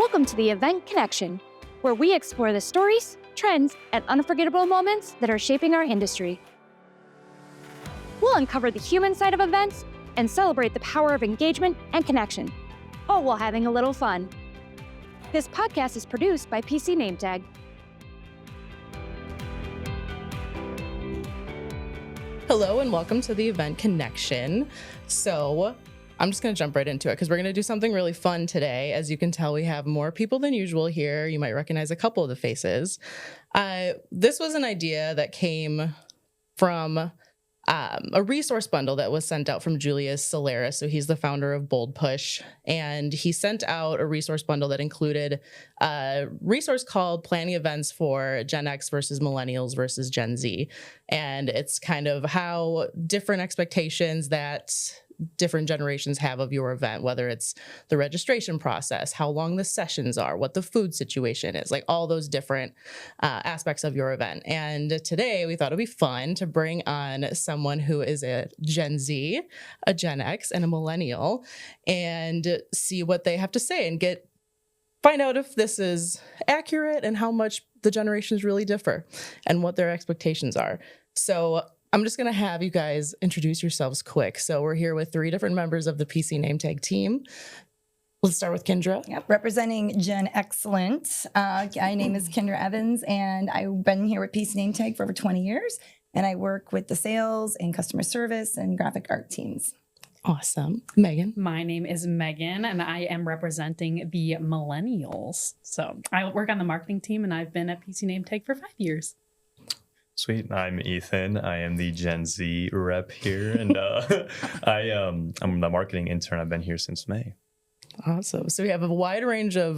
Welcome to the Event Connection, where we explore the stories, trends, and unforgettable moments that are shaping our industry. We'll uncover the human side of events and celebrate the power of engagement and connection, all while having a little fun. This podcast is produced by PC Nametag. Hello and welcome to the Event Connection. So I'm just going to jump right into it because we're going to do something really fun today. As you can tell, we have more people than usual here. You might recognize a couple of the faces. This was an idea that came from a resource bundle that was sent out from Julius Solaris. So he's the founder of Bold Push, and he sent out a resource bundle that included a resource called Planning Events for Gen X versus Millennials versus Gen Z. And it's kind of how different expectations that different generations have of your event, whether it's the registration process, how long the sessions are, what the food situation is, like all those different aspects of your event. And today we thought it'd be fun to bring on someone who is a Gen Z, a Gen X, and a Millennial and see what they have to say and find out if this is accurate and how much the generations really differ and what their expectations are. So I'm just going to have you guys introduce yourselves quick. So we're here with 3 different members of the PC Nametag team. Let's start with Kindra. Yep, representing Gen Excellent. My name is Kindra Evans, and I've been here with PC Nametag for over 20 years, and I work with the sales and customer service and graphic art teams. Awesome. Meaghan. My name is Meaghan, and I am representing the Millennials. So I work on the marketing team, and I've been at PC Nametag for 5 years. Sweet. I'm Ethan. I am the Gen Z rep here, and I'm the marketing intern. I've been here since May. Awesome. So we have a wide range of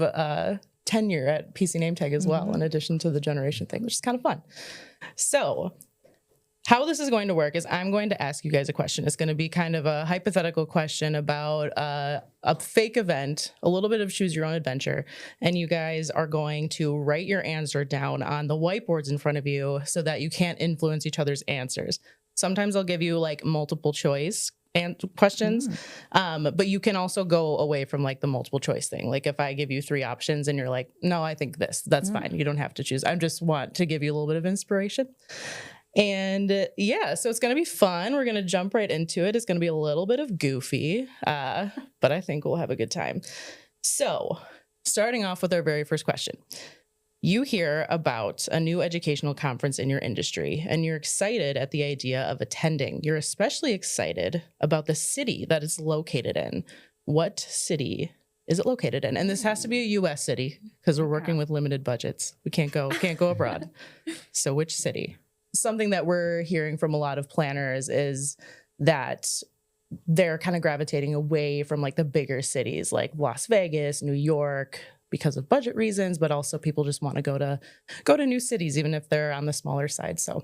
tenure at PC Nametag as well, in addition to the generation thing, which is kind of fun. So how this is going to work is I'm going to ask you guys a question. It's going to be kind of a hypothetical question about a fake event, a little bit of choose your own adventure. And you guys are going to write your answer down on the whiteboards in front of you so that you can't influence each other's answers. Sometimes I'll give you like multiple choice and questions, but you can also go away from like the multiple choice thing. Like if I give you 3 options and you're like, no, I think this, that's fine. You don't have to choose. I just want to give you a little bit of inspiration. And yeah, so it's going to be fun. We're going to jump right into it. It's going to be a little bit of goofy, but I think we'll have a good time. So starting off with our very first question. You hear about a new educational conference in your industry, and you're excited at the idea of attending. You're especially excited about the city that it's located in. What city is it located in? And this has to be a U.S. city because we're working with limited budgets. We can't go abroad. So which city? Something that we're hearing from a lot of planners is that they're kind of gravitating away from like the bigger cities like Las Vegas, New York, because of budget reasons, but also people just want to go to new cities, even if they're on the smaller side. So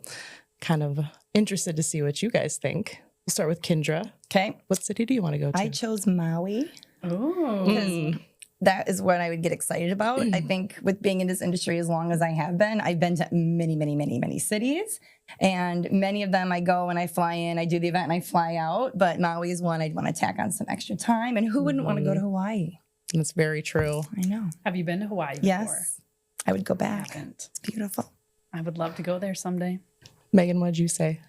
kind of interested to see what you guys think. We'll start with Kindra. Okay. What city do you want to go to? I chose Maui. Oh. Because that is what I would get excited about. I think with being in this industry as long as I have been, I've been to many, many, many, many cities. And many of them I go and I fly in, I do the event and I fly out. But Maui is one I'd want to tack on some extra time. And who wouldn't want to go to Hawaii? That's very true. I know. Have you been to Hawaii before? Yes. I would go back. I haven't. It's beautiful. I would love to go there someday. Meaghan, what'd you say?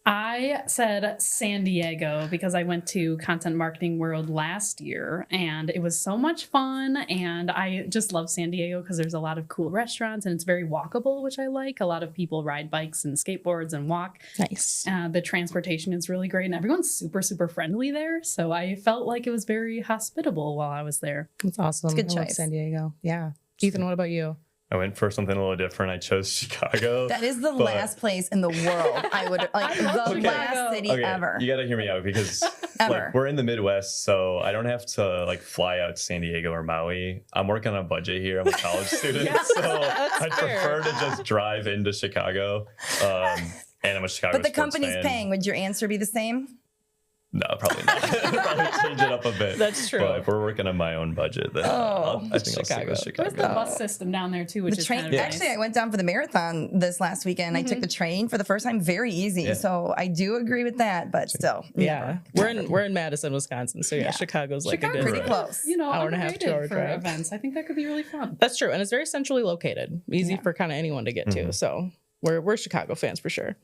I said San Diego because I went to Content Marketing World last year and it was so much fun. And I just love San Diego because there's a lot of cool restaurants and it's very walkable, which I like. A lot of people ride bikes and skateboards and walk. Nice. The transportation is really great and everyone's super, super friendly there. So I felt like it was very hospitable while I was there. That's awesome. It's a good I love choice. San Diego. Yeah. Ethan, what about you? I went for something a little different. I chose Chicago. That is the last place in the world I would like. The Okay. last city ever. You got to hear me out because Ever. like, we're in the Midwest, so I don't have to like fly out to San Diego or Maui. I'm working on a budget here. I'm a college student, so I'd prefer to just drive into Chicago. And I'm a Chicago But the sports company's fan. paying. Would your answer be the same? No, probably not. Probably change it up a bit. That's true. But if we're working on my own budget, then I think I'll stick with There's Chicago. the bus system down there too, which The is train. kind of Actually, nice. I went down for the marathon this last weekend. I took the train for the first time. Very easy. Yeah. So I do agree with that, but still, Yeah, we're in Madison, Wisconsin, so yeah, Chicago's like Chicago's a good. pretty close. You know, Hour and a half, 2 hour underrated for drive. events. I think that could be really fun. That's true, and it's very centrally located, easy Yeah. for kind of anyone to get to. So we're Chicago fans for sure,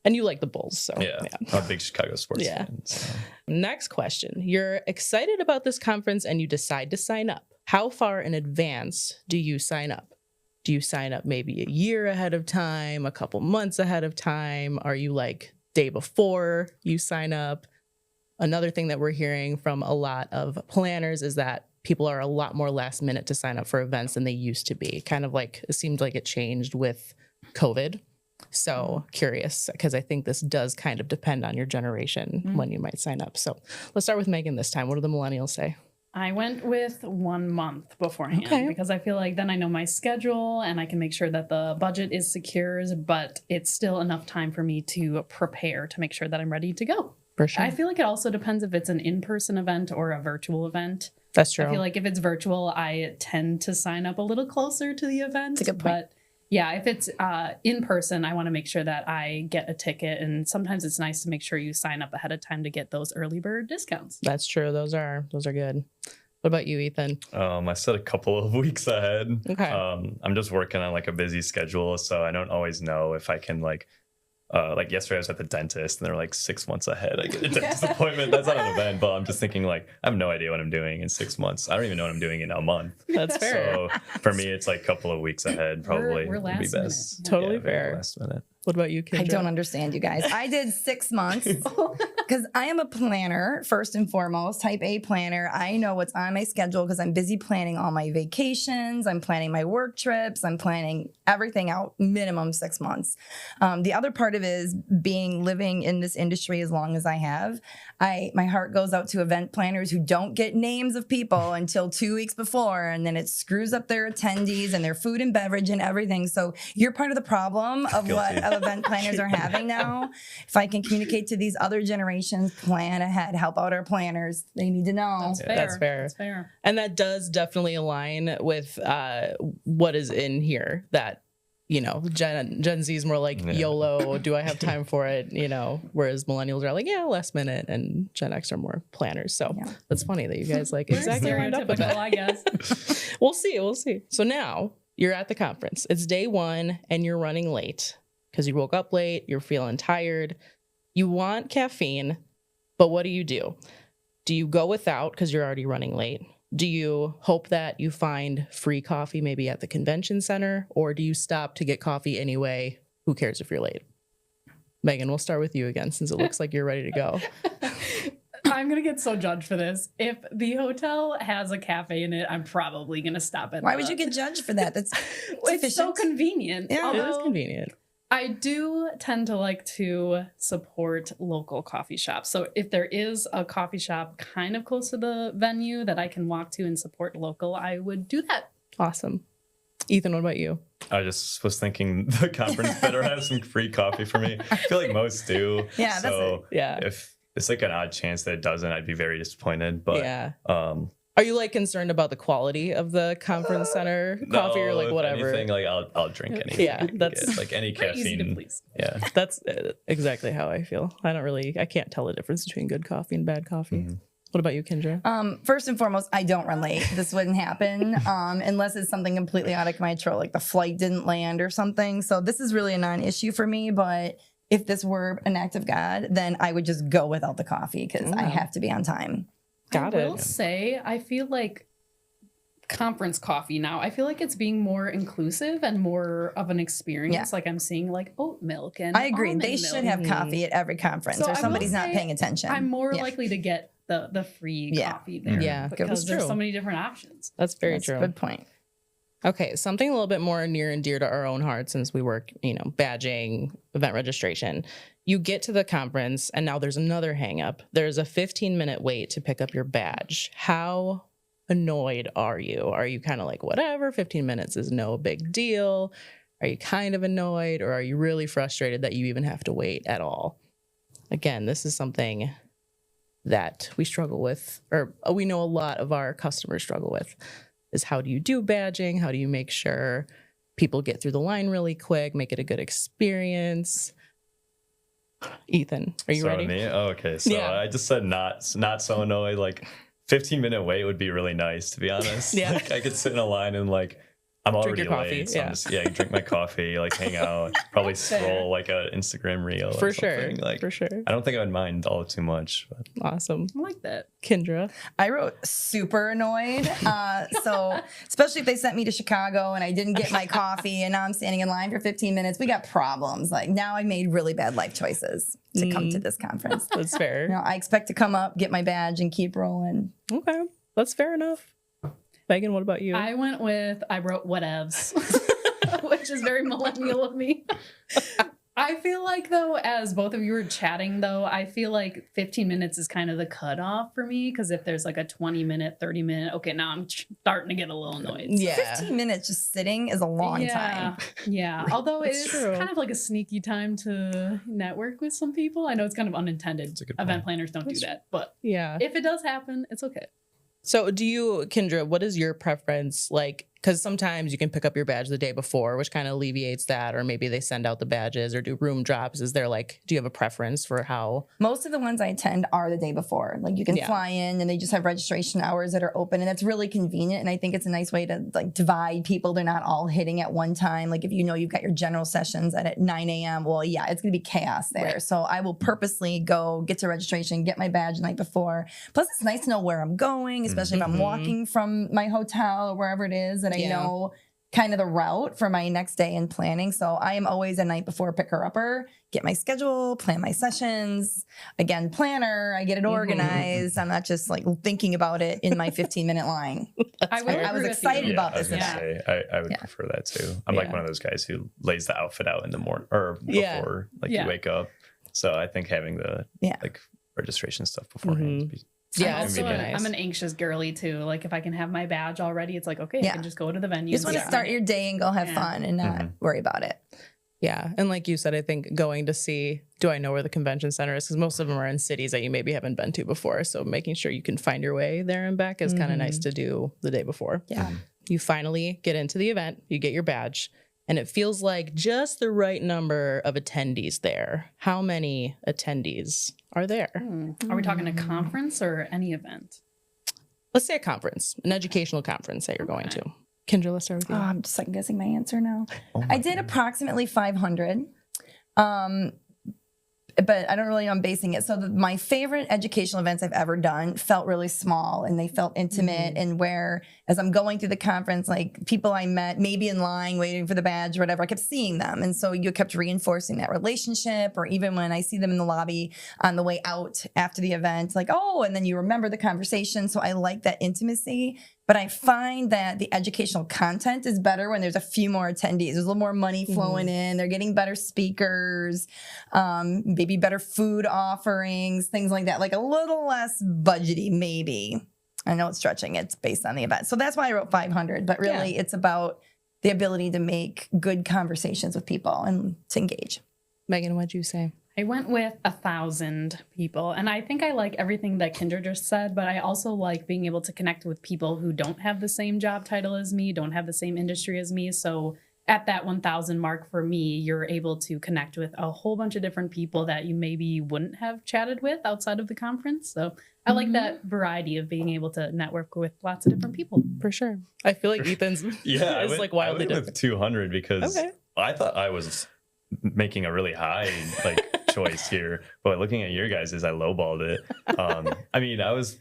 and you like the Bulls, so Yeah, I'm a big Chicago sports Yeah. fan. So. Next question: you're excited about this conference, and you decide to sign up. How far in advance do you sign up? Do you sign up maybe a year ahead of time, a couple months ahead of time? Are you like day before you sign up? Another thing that we're hearing from a lot of planners is that people are a lot more last minute to sign up for events than they used to be. Kind of like it seemed like it changed with COVID. So curious, because I think this does kind of depend on your generation when you might sign up. So let's start with Meaghan this time. What do the millennials say? I went with 1 month beforehand Okay. because I feel like then I know my schedule and I can make sure that the budget is secure, but it's still enough time for me to prepare to make sure that I'm ready to go. For sure. I feel like it also depends if it's an in-person event or a virtual event. That's true. I feel like if it's virtual, I tend to sign up a little closer to the event. That's a good point. But yeah, if it's in person, I want to make sure that I get a ticket. And sometimes it's nice to make sure you sign up ahead of time to get those early bird discounts. That's true. Those are good. What about you, Ethan? I set a couple of weeks ahead. Okay. I'm just working on like a busy schedule, so I don't always know if I can like yesterday I was at the dentist and they're like 6 months ahead. I get a dentist appointment. That's not an event, but I'm just thinking like I have no idea what I'm doing in 6 months. I don't even know what I'm doing in a month. That's fair. So for me, it's like a couple of weeks ahead probably We're would be last minute. best. Totally Yeah, very fair. Last minute. What about you, Kindra? I don't understand you guys. I did 6 months because I am a planner, first and foremost, type A planner. I know what's on my schedule because I'm busy planning all my vacations. I'm planning my work trips. I'm planning everything out minimum 6 months. The other part of it is living in this industry as long as I have. My heart goes out to event planners who don't get names of people until 2 weeks before, and then it screws up their attendees and their food and beverage and everything. So you're part of the problem of what event planners are having now. If I can communicate to these other generations, plan ahead, help out our planners. They need to know. That's fair. That's fair. That's fair. And that does definitely align with what is in here that, you know, Gen Z is more like YOLO, do I have time for it? You know, whereas millennials are like, yeah, last minute, and Gen X are more planners. So that's funny that you guys like exactly lined up with Stereotypical, that. I guess. We'll see. So now you're at the conference. It's day one and you're running late because you woke up late, you're feeling tired. You want caffeine, but what do? Do you go without because you're already running late? Do you hope that you find free coffee maybe at the convention center, or do you stop to get coffee anyway? Who cares if you're late? Meaghan, we'll start with you again since it looks like you're ready to go. I'm going to get so judged for this. If the hotel has a cafe in it, I'm probably going to stop at Why would you get judged for that? That's It's so sufficient. convenient. Yeah. It is Although convenient. I do tend to like to support local coffee shops. So if there is a coffee shop kind of close to the venue that I can walk to and support local, I would do that. Awesome. Ethan, what about you? I just was thinking the conference better have some free coffee for me. I feel like most do. Yeah, that's so Yeah. if it's like an odd chance that it doesn't, I'd be very disappointed. But Yeah. um Are you like concerned about the quality of the conference center coffee or like if whatever? anything, like I'll drink anything. Yeah, I can that's- get, like any Very easy to caffeine. please. Yeah. That's exactly how I feel. I can't tell the difference between good coffee and bad coffee. What about you, Kindra? First and foremost, I don't run late. This wouldn't happen unless it's something completely out of my control, like the flight didn't land or something. So this is really a non-issue for me. But if this were an act of God, then I would just go without the coffee because I have to be on time. Got I it. will say, I feel like conference coffee now, I feel like it's being more inclusive and more of an experience. Yeah. Like I'm seeing like oat milk and I agree. almond They milk. should have coffee at every conference, So I or will somebody's not say paying attention. I'm more Yeah. likely to get the free Yeah. coffee there. Yeah, because that's there's true. so many different options. That's very That's true. a good point. Okay, something a little bit more near and dear to our own hearts since we work, badging, event registration. You get to the conference and now there's another hang up. There's a 15-minute wait to pick up your badge. How annoyed are you? Are you kind of like, whatever, 15 minutes is no big deal? Are you kind of annoyed, or are you really frustrated that you even have to wait at all? Again, this is something that we struggle with, or we know a lot of our customers struggle with, is how do you do badging? How do you make sure people get through the line really quick, make it a good experience? Ethan, are you ready? Me? Oh, okay. So Yeah. I just said not so annoyed. Like 15-minute wait would be really nice, to be honest. Yeah. Like I could sit in a line and like I'm Drink already your coffee, late. So yeah. I'm just drink my coffee, like hang out, probably scroll like a Instagram reel. For or sure. something. Like For sure. I don't think I would mind all too much. But. Awesome. I like that. Kindra. I wrote super annoyed. So especially if they sent me to Chicago and I didn't get my coffee and now I'm standing in line for 15 minutes, we got problems. Like now I made really bad life choices to come to this conference. That's fair. You know, I expect to come up, get my badge, and keep rolling. Okay. That's fair enough. Megan, what about you? I wrote whatevs, which is very millennial of me. I feel like, though, as both of you were chatting, though, I feel like 15 minutes is kind of the cutoff for me. Because if there's like a 20-minute, 30-minute, okay, now I'm starting to get a little annoyed. Yeah. 15 minutes just sitting is a long time. Yeah. Although That's it's true. kind of like a sneaky time to network with some people. I know it's kind of unintended. That's a good Event point. planners don't do that. But Yeah. if it does happen, it's okay. So do you, Kindra, what is your preference? Like, because sometimes you can pick up your badge the day before, which kind of alleviates that, or maybe they send out the badges or do room drops. Is there like, do you have a preference for how? Most of the ones I attend are the day before. Like you can Yeah. fly in and they just have registration hours that are open, and that's really convenient. And I think it's a nice way to like divide people. They're not all hitting at one time. Like if you know you've got your general sessions at 9 a.m., well, yeah, it's going to be chaos there. Right. So I will purposely go get to registration, get my badge the night before. Plus, it's nice to know where I'm going, especially if I'm walking from my hotel or wherever it is that I Yeah. know kind of the route for my next day in planning. So I am always a night before picker-upper, get my schedule, plan my sessions. Again, planner, I get it organized. I'm not just like thinking about it in my 15-minute line. I would I was agree with excited you. about I was this gonna event. say I would Yeah. prefer that too. I'm like Yeah. one of those guys who lays the outfit out in the morning or Yeah. before like Yeah. you wake up. So I think having the Yeah. like registration stuff beforehand would be Yeah, I'm it's also super convenient. nice. I'm an anxious girly too. Like if I can have my badge already, it's like, okay, Yeah. I can just go to the venue. You just want to Yeah. start your day and go have Yeah. fun and not worry about it. Yeah. And like you said, I think going to see, do I know where the convention center is? Because most of them are in cities that you maybe haven't been to before. So making sure you can find your way there and back is kind of nice to do the day before. Yeah. You finally get into the event, you get your badge, and it feels like just the right number of attendees there. How many attendees are there? Are we talking a conference or any event? Let's say a conference, an educational conference that you're going to. Kindra, let's start with you. Oh, I'm just second guessing my answer now. Oh my I did goodness. approximately 500. But I don't really know I'm basing it. So my favorite educational events I've ever done felt really small and they felt intimate, and where as I'm going through the conference, like people I met maybe in line waiting for the badge or whatever, I kept seeing them. And so you kept reinforcing that relationship, or even when I see them in the lobby on the way out after the event, like, oh, and then you remember the conversation. So I like that intimacy. But I find that the educational content is better when there's a few more attendees. There's a little more money flowing in. They're getting better speakers, maybe better food offerings, things like that. Like a little less budgety, maybe. I know it's stretching. It's based on the event. So that's why I wrote 500. But really, it's about the ability to make good conversations with people and to engage. Megan, what'd you say? I went with 1,000 people, and I think I like everything that Kindra just said, but I also like being able to connect with people who don't have the same job title as me, don't have the same industry as me. So at that 1,000 mark for me, you're able to connect with a whole bunch of different people that you maybe wouldn't have chatted with outside of the conference. So I like that variety of being able to network with lots of different people. For sure. I feel like Ethan's Yeah, is like wildly I went different. with 200 because Okay. I thought I was making a really high like choice here, but looking at your guys's, I lowballed it. I mean, I was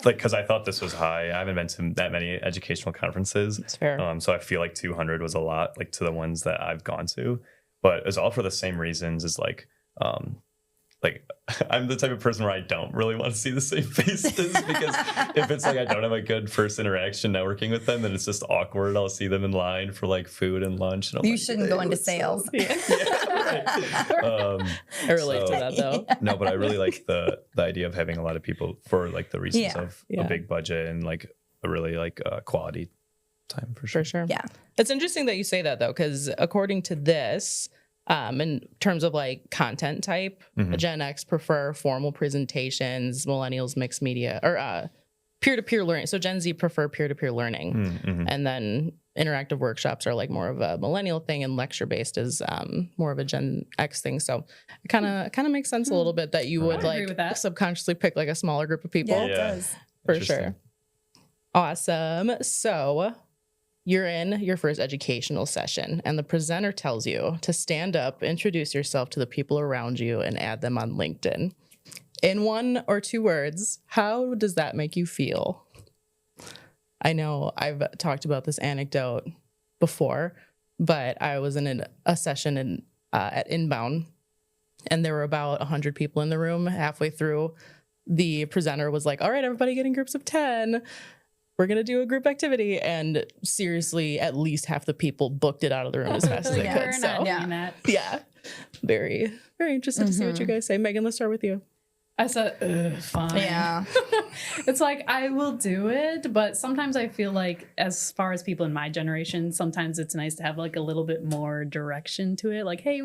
like, because I thought this was high. I haven't been to that many educational conferences. It's fair. So I feel like 200 was a lot, like to the ones that I've gone to, but it's all for the same reasons as like I'm the type of person where I don't really want to see the same faces because if it's like I don't have a good first interaction networking with them, then it's just awkward. I'll see them in line for like food and lunch. And I'm You like, shouldn't "Hey, go into what's sales. up?" Yeah, right. I relate to so- that though. No, but I really like the idea of having a lot of people for like the reasons Yeah. of Yeah. a big budget and like a really like quality time for sure. For sure. Yeah. It's interesting that you say that though, because according to this, In terms of like content type, Gen X prefer formal presentations, millennials mixed media, or peer-to-peer learning. So Gen Z prefer peer-to-peer learning. And then interactive workshops are like more of a millennial thing, and lecture-based is more of a Gen X thing. So it kind of makes sense a little bit that you would agree with like that. subconsciously pick like a smaller group of people. Yeah, it does. For sure. Awesome. So you're in your first educational session, and the presenter tells you to stand up, introduce yourself to the people around you, and add them on LinkedIn. In 1 or 2 words, how does that make you feel? I know I've talked about this anecdote before, but I was in a session at Inbound, and there were about 100 people in the room. Halfway through, the presenter was like, all right, everybody get in groups of 10. We're going to do a group activity. And seriously, at least half the people booked it out of the room as fast as they Yeah. could. We're So, not doing that. yeah, very, very interested to see what you guys say. Megan, let's start with you. I said, fine. Yeah. It's like, I will do it, but sometimes I feel like, as far as people in my generation, sometimes it's nice to have like a little bit more direction to it. Like, hey,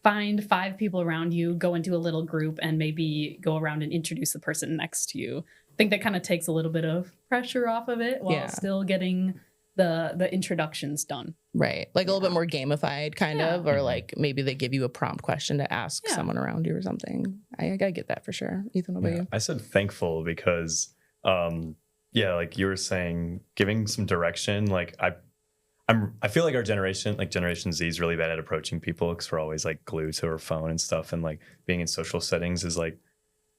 find 5 people around you, go into a little group, and maybe go around and introduce the person next to you. I think that kind of takes a little bit of pressure off of it while still getting the introductions done. Right. Like a little bit more gamified kind Yeah. of, or like maybe they give you a prompt question to ask someone around you or something. I get that for sure. Ethan, what about you? I said thankful because, like you were saying, giving some direction. Like I feel like our generation, like Generation Z, is really bad at approaching people because we're always like glued to our phone and stuff. And like being in social settings is like,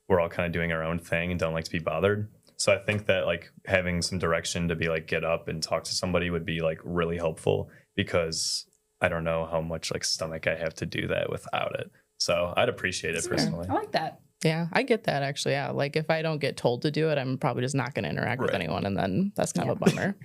we're all kind of doing our own thing and don't like to be bothered. So I think that like having some direction to be like, get up and talk to somebody would be like really helpful, because I don't know how much like stomach I have to do that without it. So I'd appreciate it personally. I like that. Yeah, I get that actually. Yeah. Like if I don't get told to do it, I'm probably just not going to interact with anyone. And then that's kind of a bummer.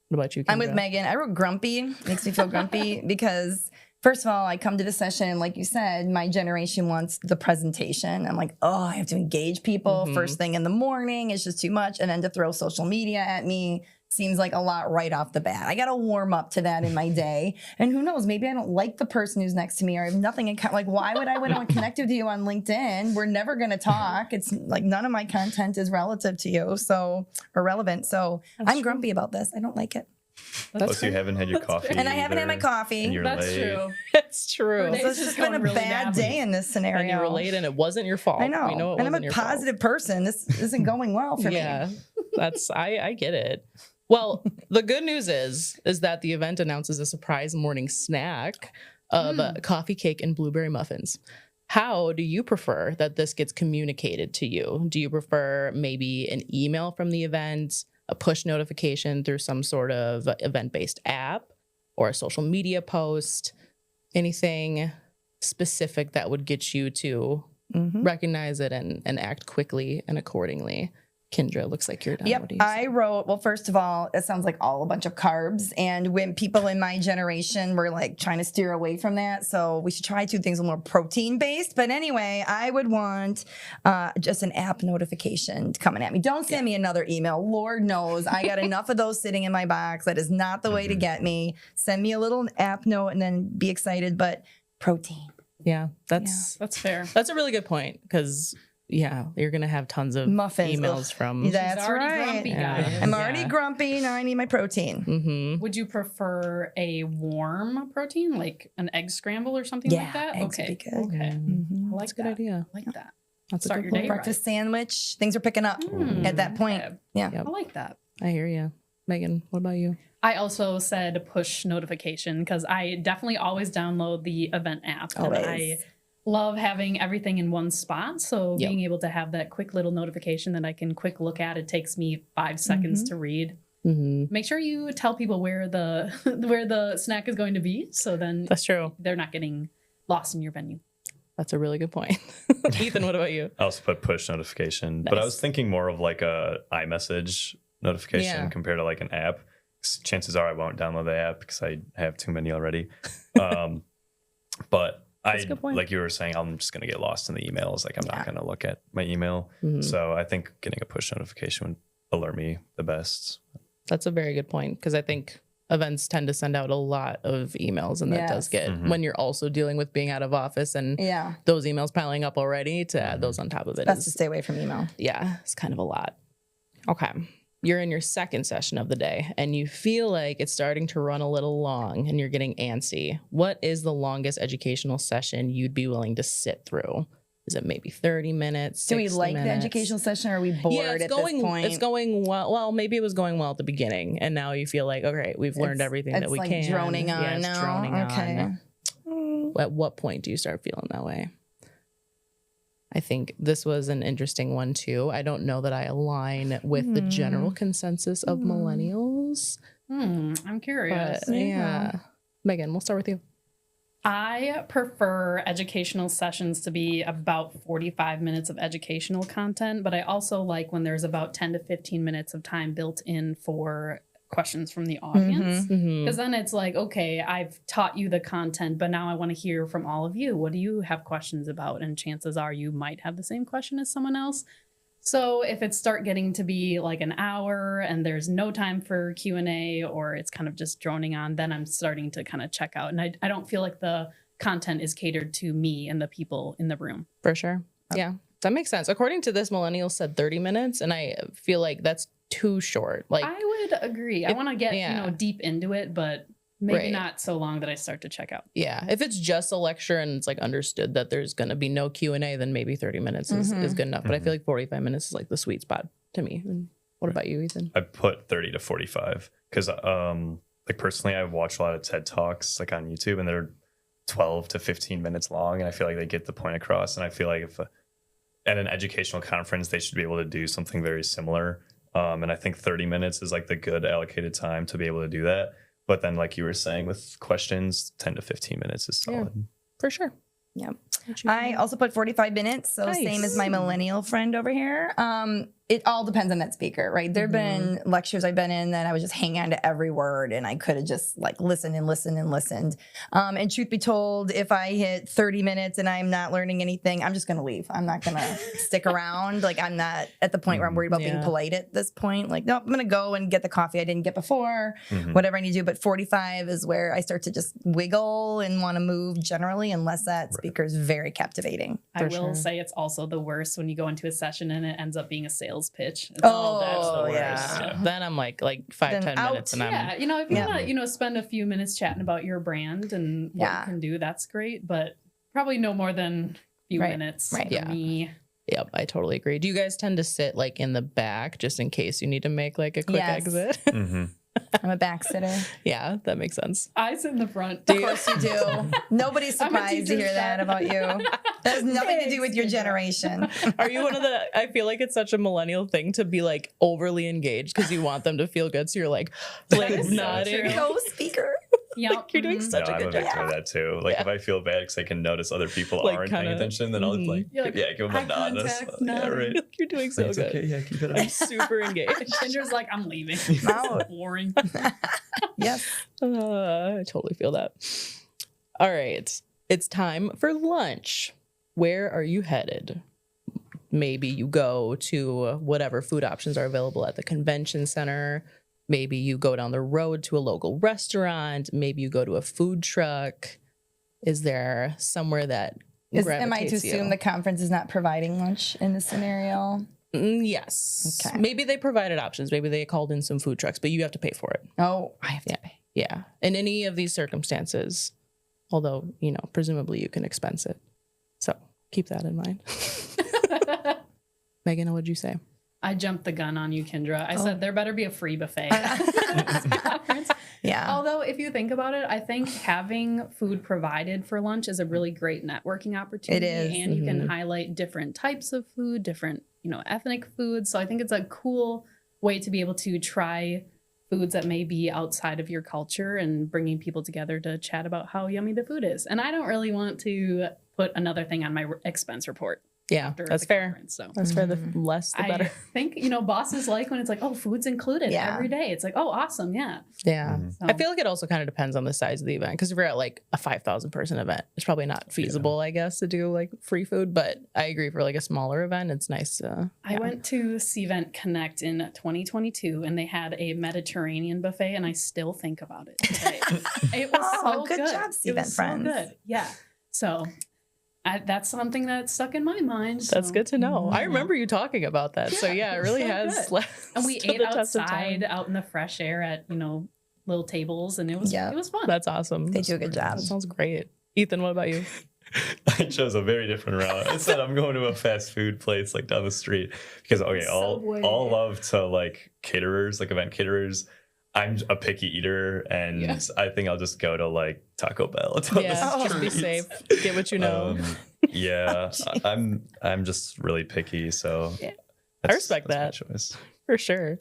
What about you, Kindra? I'm with Megan. I wrote grumpy. Makes me feel grumpy because, first of all, I come to the session, like you said, my generation wants the presentation. I'm like, oh, I have to engage people first thing in the morning. It's just too much. And then to throw social media at me seems like a lot right off the bat. I got to warm up to that in my day. And who knows, maybe I don't like the person who's next to me, or I have nothing in common. Like, why would I want to connect with you on LinkedIn? We're never going to talk. It's like none of my content is relative to you, or relevant. So I'm grumpy about this. I don't like it. Plus, you haven't had your coffee. And I haven't had my coffee. And you're That's late. true. That's true. Today's So it's just just been a going really bad badly. day in this scenario. And you were late, and it wasn't your fault. I know. We know it And I'm wasn't a your fault. positive person. This isn't going well for me. Yeah, I get it. Well, the good news is that the event announces a surprise morning snack of coffee cake and blueberry muffins. How do you prefer that this gets communicated to you? Do you prefer maybe an email from the event, a push notification through some sort of event-based app, or a social media post? Anything specific that would get you to recognize it and act quickly and accordingly? Kindra, looks like you're done. Yep. What do you say? I wrote, well, first of all, it sounds like all a bunch of carbs. And when people in my generation were like trying to steer away from that, so we should try 2 things more protein based. But anyway, I would want just an app notification coming at me. Don't send me another email. Lord knows I got enough of those sitting in my box. That is not the way to get me. Send me a little app note and then be excited. But protein. Yeah, that's fair. That's a really good point, because you're gonna have tons of Muffins. emails Ugh. from. That's already right. grumpy, Yeah. guys. I'm already grumpy. Now I need my protein. Would you prefer a warm protein, like an egg scramble or something Yeah, like that? eggs would Okay. be good. Okay. Mhm. I like That's a good that. idea. I like that. That's a Start good your point. day Breakfast sandwich. Things are picking up at that point. Okay. Yeah. Yep. I like that. I hear you, Megan. What about you? I also said push notification because I definitely always download the event app. And Always. I love having everything in one spot. So Yep. being able to have that quick little notification that I can quick look at, it takes me 5 seconds to read. Make sure you tell people where the where the snack is going to be, so then That's true. they're not getting lost in your venue. That's a really good point. Ethan, what about you? I also put push notification, but I was thinking more of like a iMessage notification Yeah. compared to like an app. Chances are I won't download the app because I have too many already. But That's a good point. like you were saying, I'm just gonna get lost in the emails. Like I'm not gonna look at my email. So I think getting a push notification would alert me the best. That's a very good point, because I think events tend to send out a lot of emails, and that does get when you're also dealing with being out of office and those emails piling up already, to add those on top of it. Best to stay away from email. Yeah, it's kind of a lot. Okay. You're in your second session of the day and you feel like it's starting to run a little long and you're getting antsy. What is the longest educational session you'd be willing to sit through? Is it maybe 30 minutes? Do we like the educational session, or are we bored at this point? It's going well. Well, maybe it was going well at the beginning, and now you feel like, okay, we've learned everything that we can. It's like droning on it's now. droning Okay. on. At what point do you start feeling that way? I think this was an interesting one too. I don't know that I align with the general consensus of millennials. I'm curious. But, yeah. Meaghan, we'll start with you. I prefer educational sessions to be about 45 minutes of educational content, but I also like when there's about 10 to 15 minutes of time built in for questions from the audience, because then it's like, okay, I've taught you the content, but now I want to hear from all of you. What do you have questions about? And chances are you might have the same question as someone else. So if it start getting to be like an hour and there's no time for Q&A, or it's kind of just droning on, then I'm starting to kind of check out. And I don't feel like the content is catered to me and the people in the room. For sure. Yeah, that makes sense. According to this, Millennials said 30 minutes, and I feel like that's too short. Like, I would agree. I want to get deep into it, but maybe not so long that I start to check out. Yeah, if it's just a lecture and it's like understood that there's going to be no Q&A, then maybe 30 minutes is good enough. But I feel like 45 minutes is like the sweet spot to me. And what about you, Ethan? I put 30 to 45 because like personally, I've watched a lot of TED Talks like on YouTube, and they're 12 to 15 minutes long, and I feel like they get the point across. And I feel like if at an educational conference, they should be able to do something very similar. And I think 30 minutes is like the good allocated time to be able to do that. But then, like you were saying, with questions, 10 to 15 minutes is solid. Yeah, for sure. Yep. I also put 45 minutes, so same as my millennial friend over here. It all depends on that speaker, right? There have been lectures I've been in that I was just hanging on to every word, and I could have just like listened and listened and listened. And truth be told, if I hit 30 minutes and I'm not learning anything, I'm just going to leave. I'm not going to stick around. Like, I'm not at the point where I'm worried about being polite at this point. Like, no, I'm going to go and get the coffee I didn't get before, whatever I need to do. But 45 is where I start to just wiggle and want to move generally, unless that speaker is very captivating. I will say it's also the worst when you go into a session and it ends up being a sales pitch. That's Oh, the worst. yeah. Then I'm like 5-10 minutes, and Yeah, if you want to, spend a few minutes chatting about your brand and what you can do, that's great. But probably no more than a few minutes for me. Yep, I totally agree. Do you guys tend to sit like in the back just in case you need to make like a quick exit? I'm a back sitter. Yeah, that makes sense. I sit in the front. Of course you do. Nobody's surprised to hear that about you. That has nothing to do with your generation. Are you one of the, I feel like it's such a millennial thing to be like overly engaged because you want them to feel good. So you're like nodding. Go speaker. Yeah, Like, you're doing such a I'm good a victim job. of that too. Like if I feel bad because I can notice other people Like, aren't kinda, paying attention, then I'll like, You're like, give them a eye nod. contact, Yeah, nod. right. You're doing so It's good. okay. Yeah, keep it up. I'm super engaged. Kendra's like, I'm leaving. Out. Boring. Yes. I totally feel that. All right. It's time for lunch. Where are you headed? Maybe you go to whatever food options are available at the convention center. Maybe you go down the road to a local restaurant. Maybe you go to a food truck. Is there somewhere that Am I to gravitates assume you? the conference is not providing lunch in this scenario? Yes. Okay. Maybe they provided options. Maybe they called in some food trucks, but you have to pay for it. Oh, I have to pay. Yeah. In any of these circumstances, although, presumably you can expense it. So keep that in mind. Meaghan, what'd you say? I jumped the gun on you, Kindra. I said there better be a free buffet. Yeah. Although, if you think about it, I think having food provided for lunch is a really great networking opportunity. It is. And you can highlight different types of food, different, ethnic foods. So I think it's a cool way to be able to try foods that may be outside of your culture and bringing people together to chat about how yummy the food is. And I don't really want to put another thing on my expense report. Yeah, after that's the fair. conference. So That's fair. The less, the I better. think, bosses like when it's like, oh, food's included Yeah. every day. It's like, oh, awesome. Yeah. Yeah. So, I feel like it also kind of depends on the size of the event, because if you're at like a 5,000 person event, it's probably not feasible, I guess, to do like free food. But I agree, for like a smaller event, it's nice. I went to EventConnect in 2022 and they had a Mediterranean buffet, and I still think about it today. It was Oh, so good good. job, It Event was friends. so good. Yeah. So that's something that stuck in my mind. That's so. good to know. I remember you talking about that. So yeah, it really so has. good. And we stood ate the test of outside time. out in the fresh air at, little tables, and it was fun. That's awesome. They do a good job. That sounds great. Ethan, what about you? I chose a very different route. I said I'm going to a fast food place like down the street because all love to like caterers, like event caterers. I'm a picky eater, and I think I'll just go to like Taco Bell. Yeah, just be safe. Get what you know. Yeah, I'm just really picky, so I respect that's that. my choice. For sure.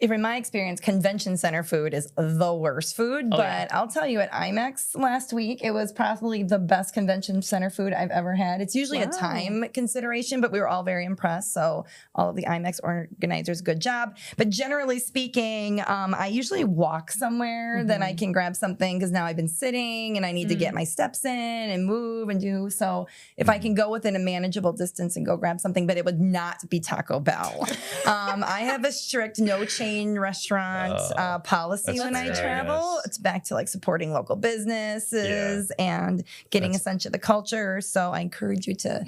If in my experience, convention center food is the worst food. But I'll tell you, at IMAX last week, it was probably the best convention center food I've ever had. It's usually a time consideration, but we were all very impressed. So all of the IMAX organizers, good job. But generally speaking, I usually walk somewhere, then I can grab something, because now I've been sitting and I need to get my steps in and move and do. So if I can go within a manageable distance and go grab something, but it would not be Taco Bell. I have a strict no chain restaurant policy when I travel. It's back to like supporting local businesses and getting a sense of the culture. So I encourage you to.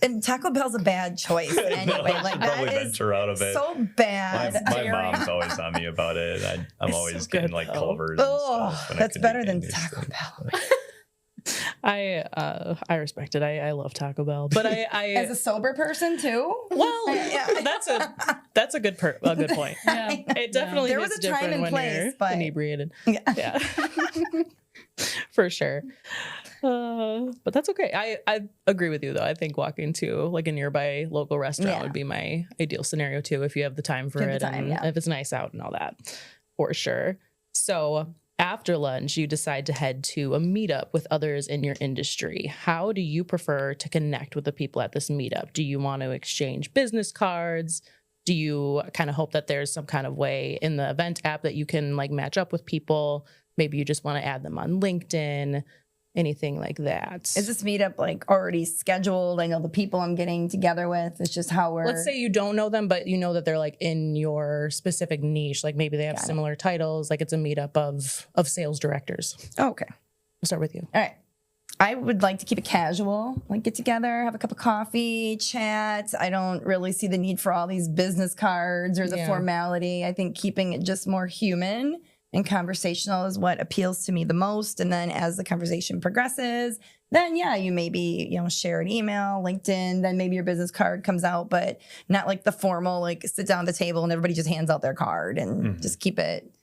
And Taco Bell's a bad choice anyway. Like that is venture out of it. So bad. My mom's always on me about it. I'm always so getting good, like though. Culver's. Oh, that's better than Taco Bell. I respect it. I love Taco Bell, but I As a sober person too. well, that's a good point. Yeah. It definitely There is was a time different and when place, you're but- inebriated. Yeah. For sure. But that's okay. I agree with you though. I think walking to like a nearby local restaurant would be my ideal scenario too, if you have the time for it and if it's nice out and all that, for sure. So after lunch, you decide to head to a meetup with others in your industry. How do you prefer to connect with the people at this meetup? Do you want to exchange business cards? Do you kind of hope that there's some kind of way in the event app that you can like match up with people? Maybe you just want to add them on LinkedIn, anything like that. Is this meetup like already scheduled? I know the people I'm getting together with. It's just how we're. Let's say you don't know them, but you know that they're like in your specific niche. Like maybe they have similar titles. Like it's a meetup of sales directors. Okay. We'll start with you. All right. I would like to keep it casual, like get together, have a cup of coffee, chat. I don't really see the need for all these business cards or the formality. I think keeping it just more human and conversational is what appeals to me the most. And then as the conversation progresses, then you maybe, share an email, LinkedIn, then maybe your business card comes out, but not like the formal, like sit down at the table and everybody just hands out their card, and just keep it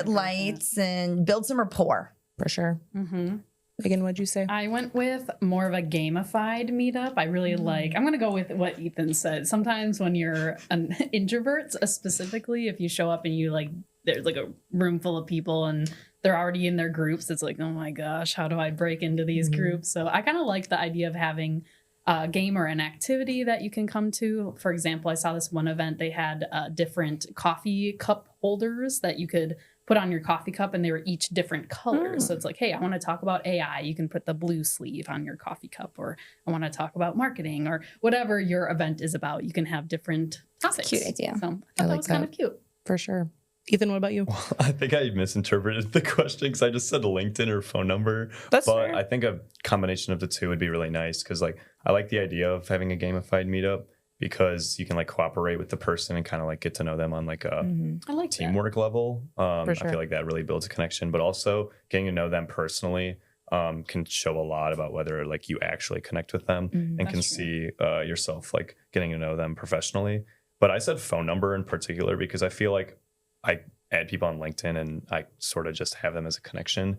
light and build some rapport. For sure. Meaghan, what'd you say? I went with more of a gamified meetup. I really I'm going to go with what Ethan said. Sometimes when you're an introvert, specifically, if you show up and you there's like a room full of people and they're already in their groups, it's like, oh my gosh, how do I break into these groups? So I kind of like the idea of having a game or an activity that you can come to. For example, I saw this one event, they had different coffee cup holders that you could put on your coffee cup, and they were each different colors. So it's like, hey, I want to talk about AI. You can put the blue sleeve on your coffee cup, or I want to talk about marketing, or whatever your event is about. You can have different topics. Cute idea. So I thought that was kind of cute. For sure. Ethan, what about you? I think I misinterpreted the question because I just said LinkedIn or phone number. That's but fair. I think a combination of the two would be really nice because I like the idea of having a gamified meetup because you can cooperate with the person and kind of get to know them on a I like teamwork level. For I sure. feel like that really builds a connection, but also getting to know them personally can show a lot about whether you actually connect with them and can see yourself getting to know them professionally. But I said phone number in particular because I feel like I add people on LinkedIn and I sort of just have them as a connection.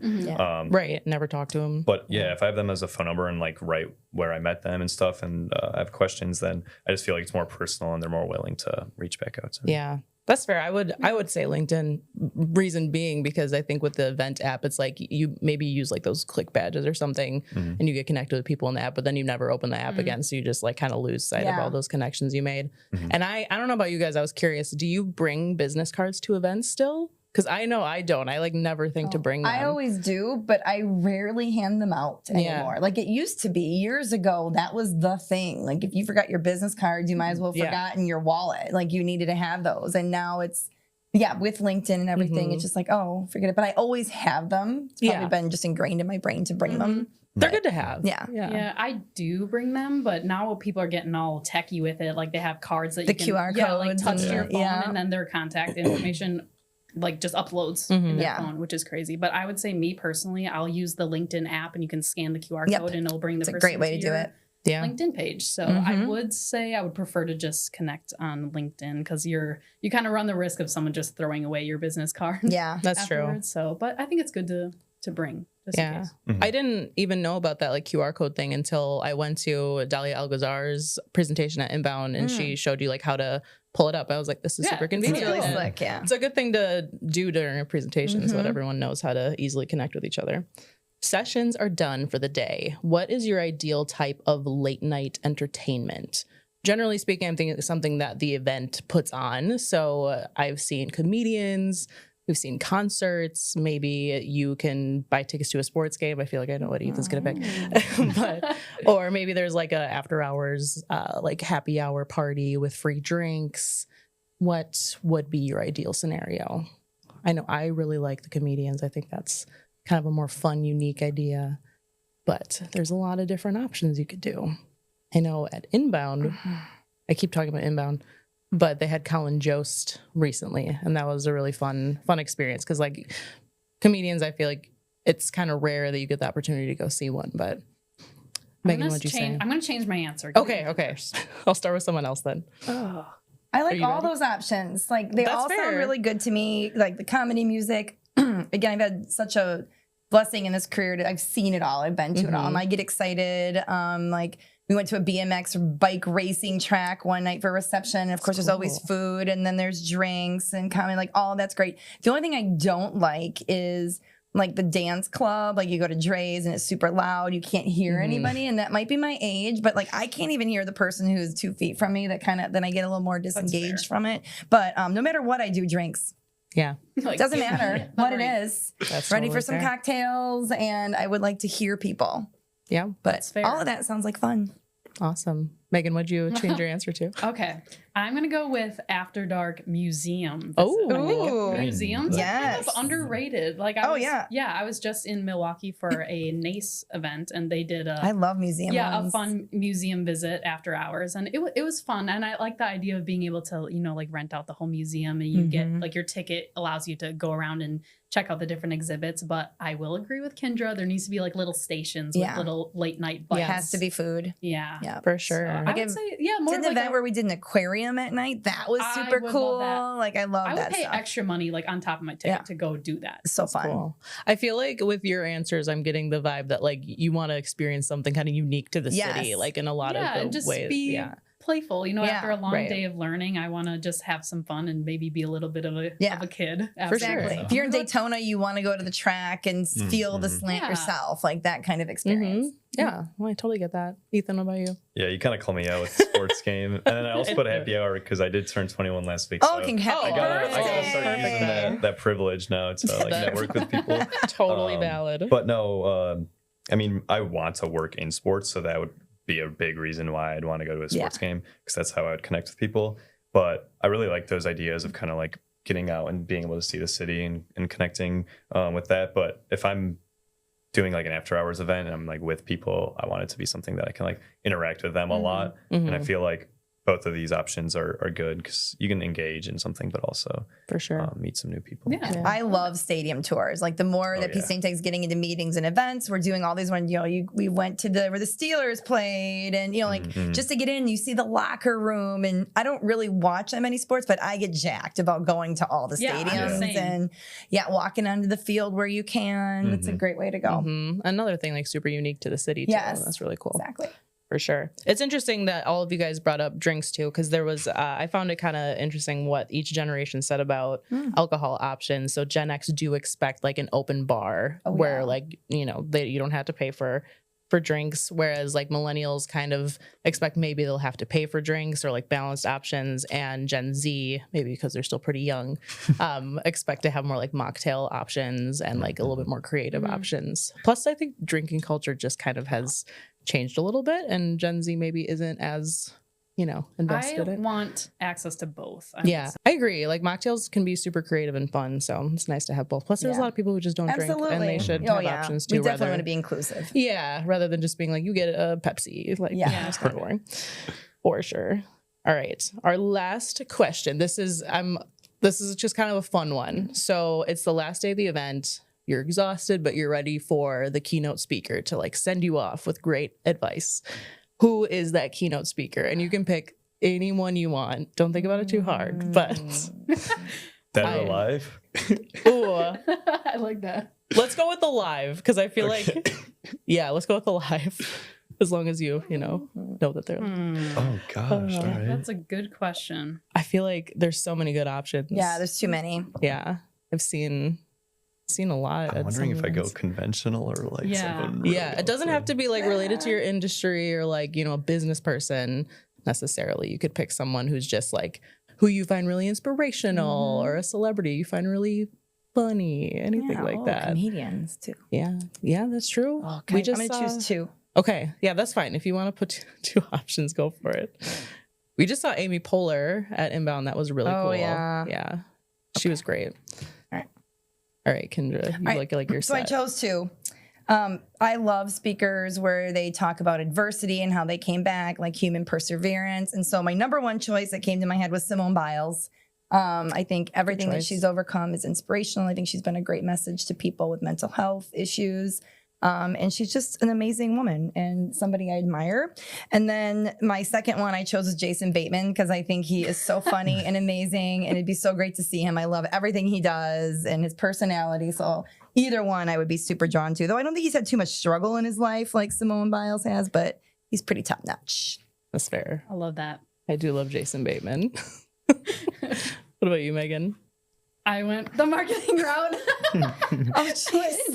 Right. Never talk to them. But if I have them as a phone number and right where I met them and stuff and I have questions, then I just feel like it's more personal and they're more willing to reach back out to me. Yeah. That's fair. I would say LinkedIn. Reason being because I think with the event app, it's like you maybe use like those click badges or something, and you get connected with people in the app, but then you never open the app again, so you just like kind of lose sight of all those connections you made. And I don't know about you guys. I was curious. Do you bring business cards to events still? Because I know I don't. I like never think to bring them. I always do, but I rarely hand them out anymore. Like it used to be years ago. That was the thing. Like if you forgot your business cards, you might as well have forgotten your wallet. Like you needed to have those. And now it's, with LinkedIn and everything, it's just like, oh, forget it. But I always have them. It's probably been just ingrained in my brain to bring them. They're good to have. Yeah, I do bring them, but now people are getting all techie with it. Like they have cards that The you can QR like codes touch and your phone and then their contact information like just uploads in their phone, which is crazy. But I would say me personally, I'll use the LinkedIn app and you can scan the QR code and it'll bring the person a great way to do it. LinkedIn page. So I would say I would prefer to just connect on LinkedIn because you kind of run the risk of someone just throwing away your business card. Yeah, that's true. So, but I think it's good to bring. Just in case. I didn't even know about that like QR code thing until I went to Dalia Algazar's presentation at Inbound, and she showed you like how to pull it up. I was like, this is super convenient. It's really slick. Yeah, it's a good thing to do during a presentation so that everyone knows how to easily connect with each other. Sessions are done for the day. What is your ideal type of late night entertainment? Generally speaking, I'm thinking it's something that the event puts on. So I've seen comedians, we've seen concerts. Maybe you can buy tickets to a sports game. I feel like I know what Ethan's gonna pick, or maybe there's like a after hours, like happy hour party with free drinks. What would be your ideal scenario? I know I really like the comedians. I think that's kind of a more fun, unique idea, but there's a lot of different options you could do. I know at Inbound, I keep talking about Inbound, but they had Colin Jost recently, and that was a really fun experience because like comedians, I feel like it's kind of rare that you get the opportunity to go see one. But Meaghan, what'd you say? I'm going to change my answer. Okay. I'll start with someone else then. I like all those options. Like they all sound really good to me. Like the comedy, music. Again, I've had such a blessing in this career that I've seen it all. I've been to it all, and I get excited. Like we went to a BMX bike racing track one night for a reception. And of course, there's always food, and then there's drinks and comedy. Like all of that's great. The only thing I don't like is like the dance club. Like you go to Dre's and it's super loud. You can't hear anybody, and that might be my age, but like I can't even hear the person who's 2 feet from me. That kind of then I get a little more disengaged from it. But no matter what I do, drinks. Yeah. Like, doesn't matter what it is. That's ready totally for some fair. cocktails, and I would like to hear people. Yeah. But all of that sounds like fun. Awesome. Meaghan, what'd you change your answer to? Okay. I'm going to go with After Dark Museum. Ooh. Museums are kind Yes. of underrated. Like, I was just in Milwaukee for a NACE event, and they did I love museum ones. a fun museum visit after hours, and it was fun. And I like the idea of being able to, like rent out the whole museum, and you get like your ticket allows you to go around and check out the different exhibits. But I will agree with Kindra. There needs to be like little stations with little late night bites. It has to be food. Yeah. For sure. So I would say, more Did of an event where we did an aquarium at night. That was I super would cool. love that. Like I love I that would pay stuff. extra money like on top of my ticket to go do that. So fun. Cool. I feel like with your answers, I'm getting the vibe that like you want to experience something kind of unique to the city, like in a lot of the just ways. Be playful. After a long right. day of learning, I want to just have some fun and maybe be a little bit of a kid. For Exactly. sure. If you're in Daytona, you want to go to the track and feel the slant yourself, like that kind of experience. Yeah, well, I totally get that. Ethan, what about you? Yeah, you kind of call me out with sports game, and then I also put a happy hour because I did turn 21 last week. Oh, so happy I gotta start birthday. using that privilege now to like network with people. Totally valid. But no, I mean, I want to work in sports, so that would be a big reason why I'd want to go to a sports game because that's how I would connect with people. But I really like those ideas of kind of like getting out and being able to see the city and connecting with that. But if I'm doing like an after hours event and I'm like with people, I want it to be something that I can like interact with them a lot. And I feel like both of these options are good because you can engage in something, but also for sure meet some new people. Yeah. I love stadium tours. Like the more that yeah. PCA takes getting into meetings and events, we're doing all these ones. We went to where the Steelers played, and just to get in, you see the locker room. And I don't really watch that many sports, but I get jacked about going to all the stadiums and walking onto the field where you can. It's a great way to go. Another thing like super unique to the city too. Yes. That's really cool. Exactly. For sure. It's interesting that all of you guys brought up drinks too, because there was, I found it kind of interesting what each generation said about alcohol options. So Gen X do expect like an open bar where like, you know, you don't have to pay for drinks, whereas like millennials kind of expect maybe they'll have to pay for drinks or like balanced options, and Gen Z, maybe because they're still pretty young, expect to have more like mocktail options and like a little bit more creative options. Plus, I think drinking culture just kind of has changed a little bit, and Gen Z maybe isn't as, you know, invested in it. I want access to both. I agree. Like mocktails can be super creative and fun, so it's nice to have both. Plus, there's a lot of people who just don't drink, and they should have options too. We definitely want to be inclusive. Yeah, rather than just being like, you get a Pepsi. Like, it's kind of boring. For sure. All right, our last question. This is just kind of a fun one. So it's the last day of the event. You're exhausted, but you're ready for the keynote speaker to like send you off with great advice. Who is that keynote speaker? And you can pick anyone you want. Don't think about it too hard, but Dead or alive? Ooh, I like that. let's go with the live, because I feel like, let's go with the live. As long as you know that they're. Oh gosh, all right. That's a good question. I feel like there's so many good options. Yeah, there's too many. Yeah, I've seen a lot. I'm wondering if I go conventional or like something. Really it doesn't have to be like related to your industry or like, you know, a business person necessarily. You could pick someone who's just like who you find really inspirational, or a celebrity you find really funny, anything like that. Comedians too. Yeah, that's true. Okay, I'm gonna choose two. Okay, yeah, that's fine. If you want to put two options, go for it. We just saw Amy Poehler at Inbound. That was really cool. Yeah, she was great. All right, Kindra, you like your So set. I chose two. I love speakers where they talk about adversity and how they came back, like human perseverance. And so my number one choice that came to my head was Simone Biles. I think everything that she's overcome is inspirational. I think she's been a great message to people with mental health issues. And she's just an amazing woman and somebody I admire. And then my second one I chose was Jason Bateman, because I think he is so funny and amazing, and it'd be so great to see him. I love everything he does and his personality. So either one I would be super drawn to, though I don't think he's had too much struggle in his life like Simone Biles has, but he's pretty top notch. That's fair. I love that. I do love Jason Bateman. What about you, Meaghan? I went the marketing route.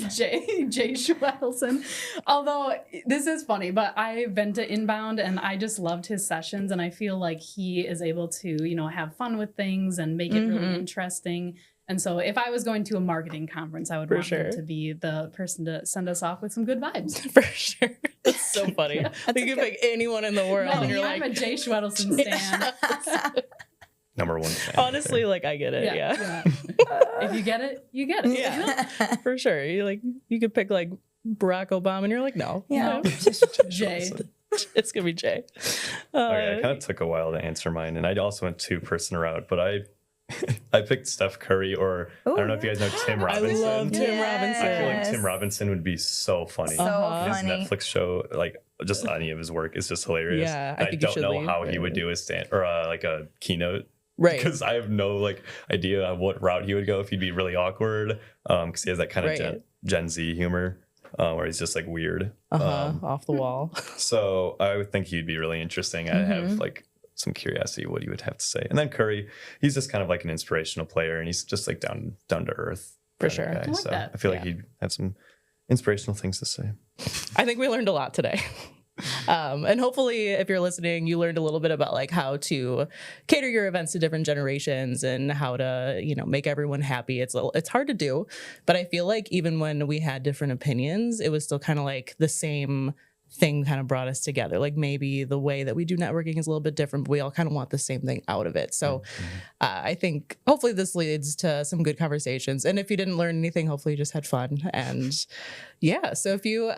Jay Schwedelson. Although this is funny, but I've been to Inbound and I just loved his sessions, and I feel like he is able to, you know, have fun with things and make it really interesting. And so if I was going to a marketing conference, I would want him to be the person to send us off with some good vibes. For sure. That's so funny. You can pick anyone in the world. No, and you're I'm like, a Jay Schwedelson stan. Number one fan. Honestly, like I get it. Yeah. If you get it, you get it. Yeah. For sure. You could pick like Barack Obama and you're like, no. Yeah. Jay. It's gonna be Jay. Okay, it kind of took a while to answer mine, and I also went two-person route, but I picked Steph Curry, or I don't know if you guys know Tim Robinson. I love Tim Robinson. I feel like Tim Robinson would be so funny. So His funny. Netflix show, like just any of his work, is just hilarious. Yeah, I don't know how he would do a like a keynote. Right. Because I have no like idea of what route he would go, if he'd be really awkward. Because he has that kind of Gen Z humor. Where he's just like weird, off the wall. So I would think he'd be really interesting. I have like some curiosity what he would have to say. And then Curry, he's just kind of like an inspirational player, and he's just like down to earth for sure. Guy. I like so that. I feel like he'd have some inspirational things to say. I think we learned a lot today. And hopefully if you're listening, you learned a little bit about like how to cater your events to different generations and how to, you know, make everyone happy. It's hard to do, but I feel like even when we had different opinions, it was still kind of like the same thing kind of brought us together. Like maybe the way that we do networking is a little bit different, but we all kind of want the same thing out of it. So I think hopefully this leads to some good conversations. And if you didn't learn anything, hopefully you just had fun. And yeah, so if you're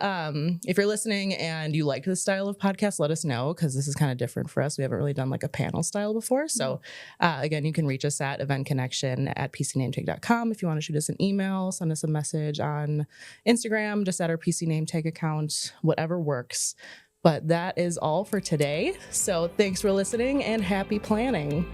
listening and you like this style of podcast, let us know, because this is kind of different for us. We haven't really done like a panel style before. So again, you can reach us at EventConnection@PCNameTag.com. If you want to shoot us an email, send us a message on Instagram, just at our PC Name Tag account, whatever works. But that is all for today. So thanks for listening and happy planning.